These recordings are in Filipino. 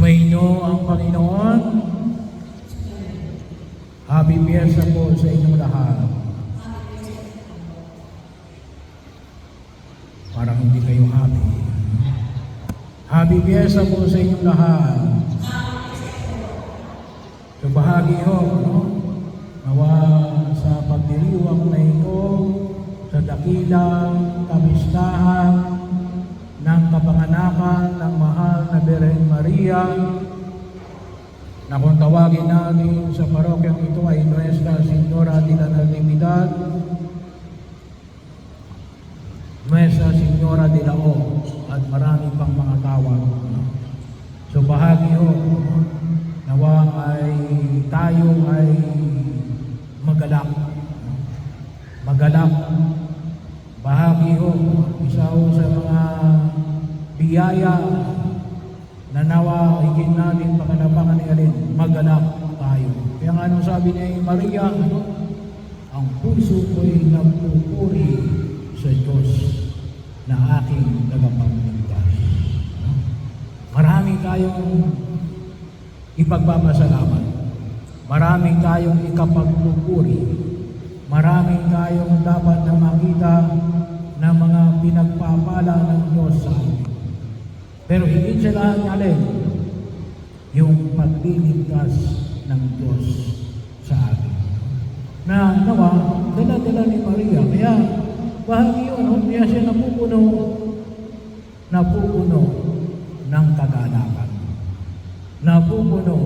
Sumainyo ang Panginoon. Happy Fiesta po sa inyong lahat. Parang hindi kayo happy. Happy Fiesta po sa inyong lahat. So bahagi ho, no? Nawa sa pagdiriwang na ito, sa dakilang kamistahan ng kapanganakan ng mahal na Birhen Maria, na kung tawagin natin sa parokyang ito ay Nuestra Señora de la Natividad, Nuestra Señora de la O, at marami pang mga tawag. So bahagi ho, nawa ay tayo ay magalak. Magalak. Bahagi ho, isa ho sa mga biyaya na nawa higit natin pakanabangan ni Alin, magalak tayo. Kaya nga anong sabi ni Maria, ang puso ko'y nagpupuri sa Diyos na aking tagapagligtas. Marami tayong ipagpapasalamat. Marami tayong ikapagpupuri. Marami tayong dapat na makita na mga pinagpapala ng Diyos sa atin. Pero higit sa lahat alin, yung pagliligtas ng Diyos sa atin. Na nawa, dala-dala ni Maria. Kaya bahagi yun, kaya siya napupuno ng kagalakan. Napupuno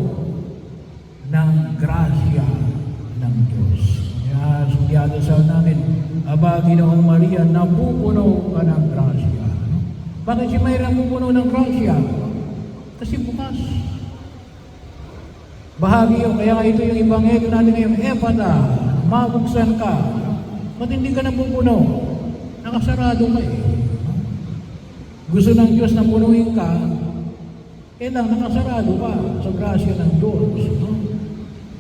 ng grasya ng Diyos. Kaya sulyado sa namin, aba, Ginoong Maria, napupuno ka ng grasya. Bakit si Maria napupuno ng grasya? Kasi bukas. Bahagi yun, kaya ito yung ebanghelyo natin ngayon, Epata, mabuksan ka. Ba't hindi ka napupuno? Nakasarado ka eh. Gusto ng Diyos na punuin ka, kailang nakasarado ka sa grasya ng Diyos.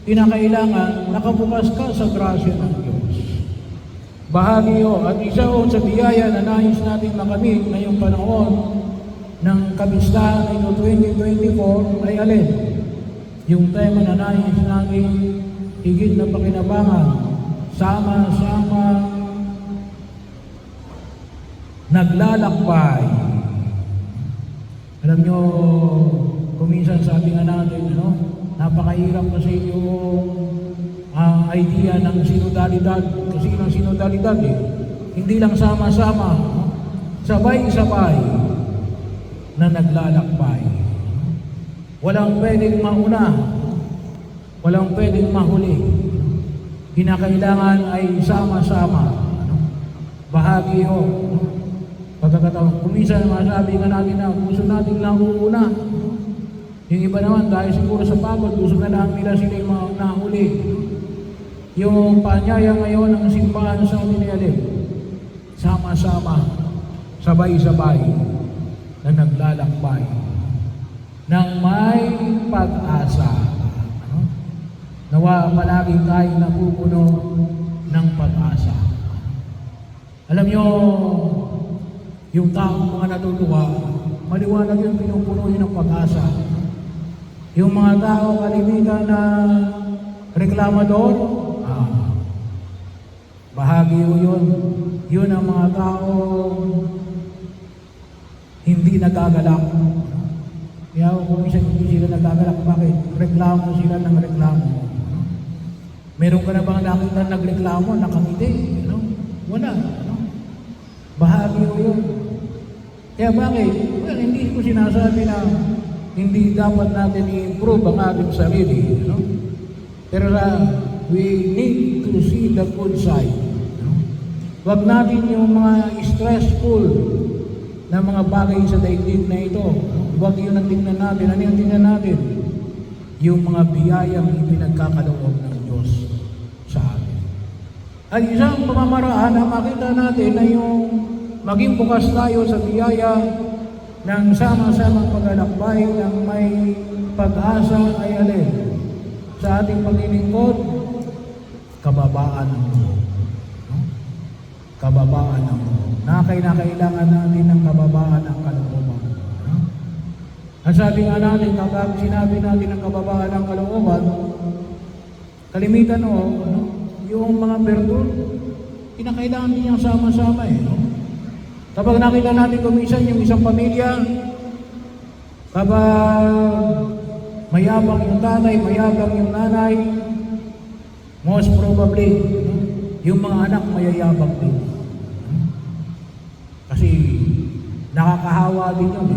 Kinakailangan, nakabukas ka sa grasya ng Diyos. Bahagi o, at isa o sa biyaya na nais natin makamit ngayong panahon ng kamistahan ito 2024 ay alin? Yung tema na nais natin higit na pakinabangan, sama-sama naglalakbay. Alam nyo, kuminsan sabi nga natin, napakahirap kasi yung idea ng sinodalidad. Kasi ng sinodalidad hindi lang sama-sama, sabay-sabay na naglalakbay. Walang pwedeng mauna, walang pwedeng mahuli. Kinakailangan ay sama-sama. Bahagi ho. Pagkakataon, kuminsan masabi nga natin na gusto natin lang uuna. Yung iba naman, dahil siguro sa pagod, gusto na lang nila sila yung mga nahuli. Yung paanyaya ngayon ng simbahan sa atin ay sama-sama, sabay-sabay na naglalakbay nang may pag-asa. Nawa palagi tayo napupuno ng pag-asa. Alam nyo, yung taong mga natutuwa, maliwanag yung pinupuno yun ng pag-asa. Yung mga tao kalimitan na reklamador, bahagi yun. Yun ang mga tao hindi nagagalak. Kaya kung minsan hindi sila nagagalak, bakit? Reklamo sila ng reklamo. Meron ka na bang nakita nagreklamo, nakangiti? Wala. Bahagi yun. Kaya bakit? Well, hindi ko sinasabi na hindi dapat natin i-improve ang ating sarili. Pero we need to see the good side. Huwag natin yung mga stressful na mga bagay sa daigdig na ito. Huwag yun ang tingnan natin. Ano yung tingnan natin? Yung mga biyayang ipinagkakaloob ng Diyos sa atin. At isang pamamaraan na makita natin na yung maging bukas tayo sa biyaya ng sama-samang paglalakbay ng may pag-asa ay alin? Sa ating paglilingkod, kababaan ng loob. Kababaan ng loob. Nakailangan natin ng kababaan ng kalooban. Ang sabi nga natin, kapag sinabi natin ang kababaan ng kalooban, kalimitan yung mga bertul, kinakailangan din niyang sama-sama no? Kapag nakita natin kumisan yung isang pamilya, kapag mayabang yung tatay, mayabang yung nanay, most probably, yung mga anak mayayabang din. Kasi nakakahawa din yun.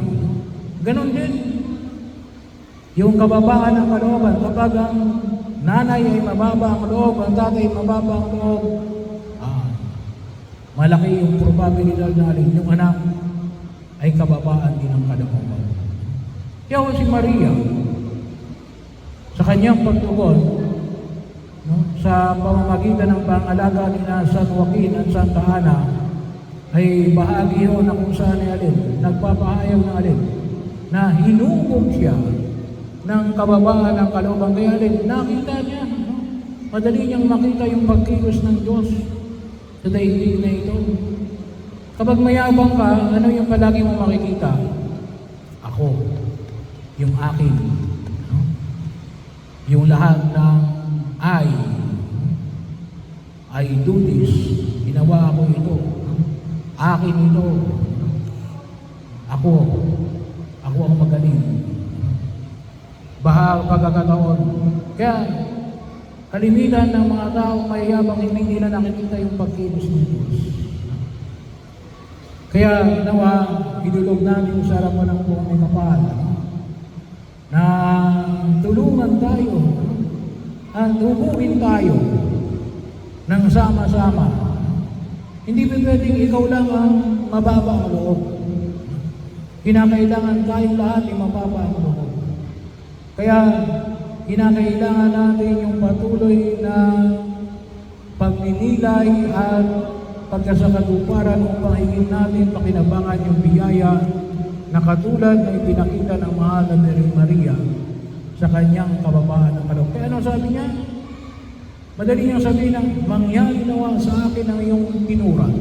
Ganon din. Yung kababaan ng kalooban, kapag ang nanay ay mababa ang loob, ang tatay ay mababa ang loob, malaki yung probabilidad na yung anak ay kababaan din ng kalooban. Kaya si Maria, sa kanyang pagtugon, sa pamamagitan ng pangalaga ni na San Joaquin at Santa Ana, ay bahagi yun na kung saan ay alin, nagpapahayag na alin, na hinubog siya ng kababaan ng kalooban. Kaya alin, nakita niya, madali niyang makita yung pagkilos ng Diyos sa daigdig na ito. Kapag mayabang ka, ano yung palagi mo makikita? Ako, yung akin, yung lahat ng I do this, ginawa ko ito, akin ito, ako ang magaling. Pagkakataon. Kaya, kalimitan ng mga tao mayayabang hindi nila nakikita yung pagkilos ng Diyos. Kaya nawa, idulog natin sa harapan ng buong may kapal na tulungan tayo at tubuin tayo ng sama-sama. Hindi pa pwedeng ikaw lang ang mababa ang loob. Kinakailangan tayong lahat ay mababa ang loob. Kaya kinakailangan natin yung patuloy na pagninilay at pagkasakatuparan upang higit natin pakinabangan yung biyaya na katulad na ipinakita ng mahal na Maria sa kanyang kababaan ng kaloob. Kaya ano sabi niya? Madali niyang sabihin ng mangyari nawa sa akin ang iyong tinuran.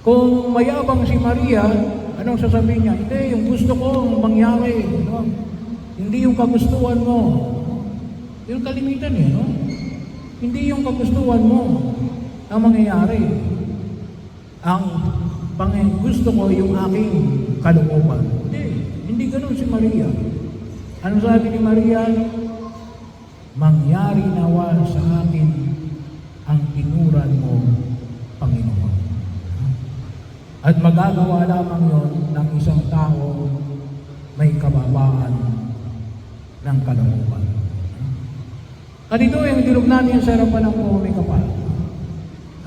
Kung mayabang si Maria, anong sasabihin niya? Hindi, yung gusto ko mangyari. No? Hindi yung kagustuhan mo. Yung kalimitan no? Hindi yung kagustuhan mo ang mangyayari. Ang gusto ko yung aking kalooban. Hindi ganun si Maria. Ano sabi ni Maria? Mangyari nawa sa akin ang tinuran mo, Panginoon. At magagawa lamang yon ng isang tao may kababaan ng kalooban. At ito yung dilog natin sa harapan ng buong may kapal.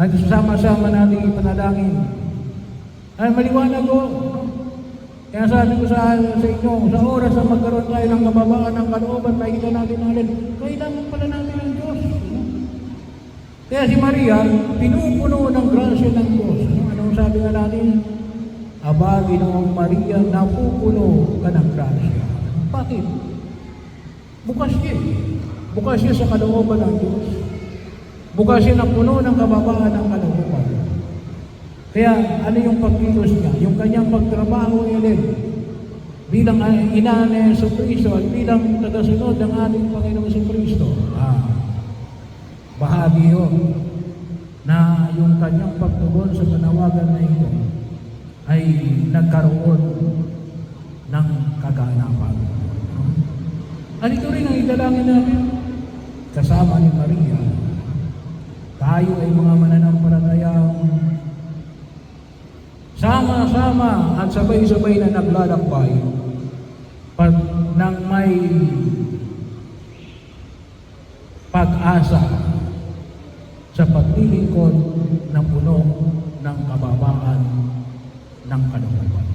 At sama-sama natin ipanalangin. Ay maliwanag ko. Kaya sabi ko sa inyo, sa oras na magkaroon tayo ng kababaan ng kalooban, makikita natin alin, kailangan pala natin ng Diyos. Kaya si Maria, pinupuno ng grasya ng Diyos. Anong sabi nga natin? Aba, Ginoong Maria, napupuno ka ng grasya. Bakit? Bukas siya. Bukas siya sa kalooban ng Diyos. Bukas siya na puno ng kababaan ng kalooban. Kaya ano yung pagkilos niya? Yung kanyang pagtrabaho niya bilang ina ni Jesucristo at bilang tagasunod ng ating Panginoong Jesucristo. Bahagi yun na yung kanyang pagtugon sa panawagan na ito ay nagkaroon ng kaganapan. At ito rin ang idalangin natin kasama ni Maria. Tayo ay mga mananampalatayang sama-sama at sabay-sabay na naglalakbay nang may pag-asa sa paglilingkod na puno ng kababaan ng kalooban.